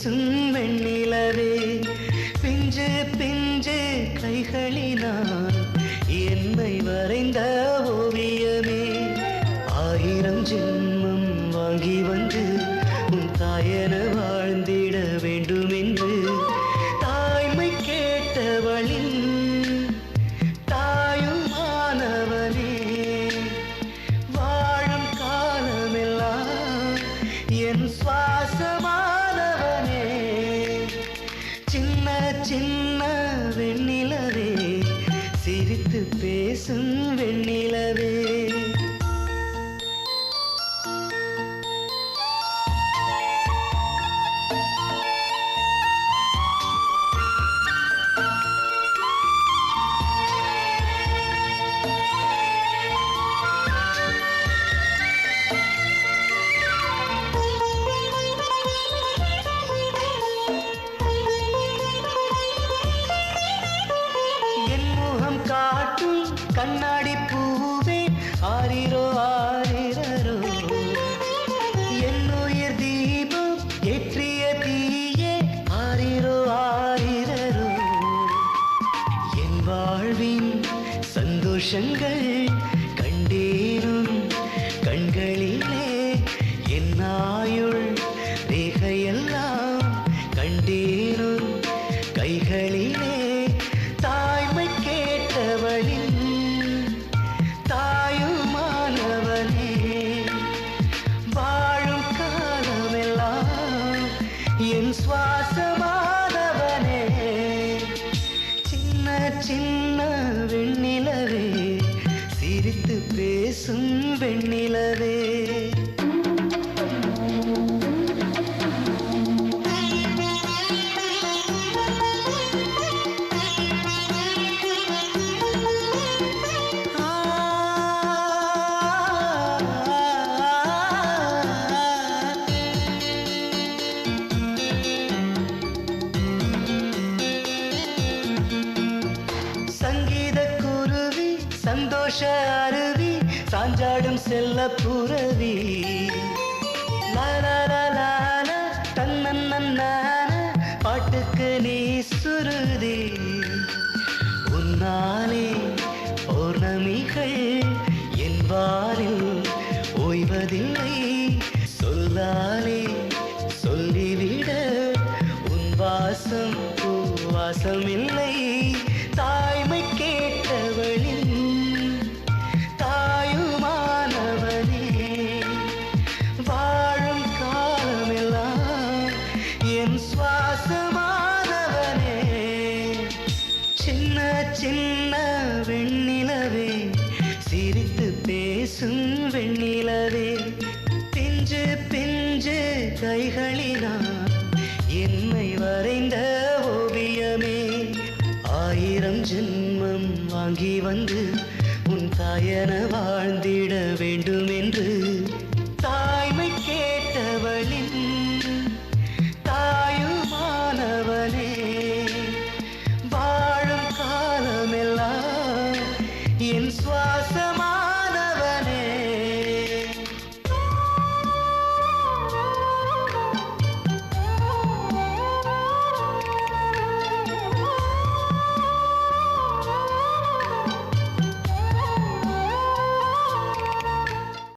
பேசும் வெண்ணிலவே பிஞ்சு பிஞ்சு கைகளினால் என்னை வரைந்த ஓவியமே ஆயிரம் ஜென்மம் வாங்கி வந்து உன் தாயன வாழ்ந்திட வேண்டும் என்று தாய்மை கேட்டவளின் தாயும் மாணவனே வாழும் காலமெல்லாம் என் சுவாசமானவனே சின்ன சின்ன வெண்ணிலவே சிரித்து பேசும் வெண்ணிலவே காட்டும் கண்ணாடி பூவே ஆரிரோ ஆரிரோ என்னுயிர் தீபம் ஏற்றிய தீயே ஆரிரோ ஆரிரோ என் வாழ்வின் சந்தோஷங்கள் கண்டேனும் கண்களிலே என் ஆயுள் ரேகையெல்லாம் கண்டேனும் கைகளிலே தாய்மை கேட்டவளின் தாயுமானவனே வாழும் காலமெல்லாம் என் சுவாசமானவனே சின்ன சின்ன வெண்ணிலவே சிரித்து பேசும் வெண்ணிலவே சந்தோஷ அருவி சாஞ்சாடும் செல்ல புரவி தன்னன்ன பாட்டுக்கு நீ சுருதி உன்னாலே பௌர்ணமிகள் என்பாரில் ஓய்வதில்லை சொல்லாலே சொல்லிவிட உன் வாசம் வாசம் இல்லை தாய்மை கேட்டவளின் தாயுமானவனே வாழும் காலமெல்லாம் என் சுவாசமானவனே சின்ன சின்ன வெண்ணிலவே சிரித்து பேசும் வெண்ணிலவே பிஞ்சு பிஞ்சு கைகளினால் என்னை வரைந்த ஓவியமே ஆயிரம் ஜென்மம் வாங்கி வந்து உன் தாயன வாழ்ந்திட வேண்டும் என்று தாய்மை கேட்டவளின் தாயுமானவனே வாழும் காலமெல்லாம் என் சுவாசமா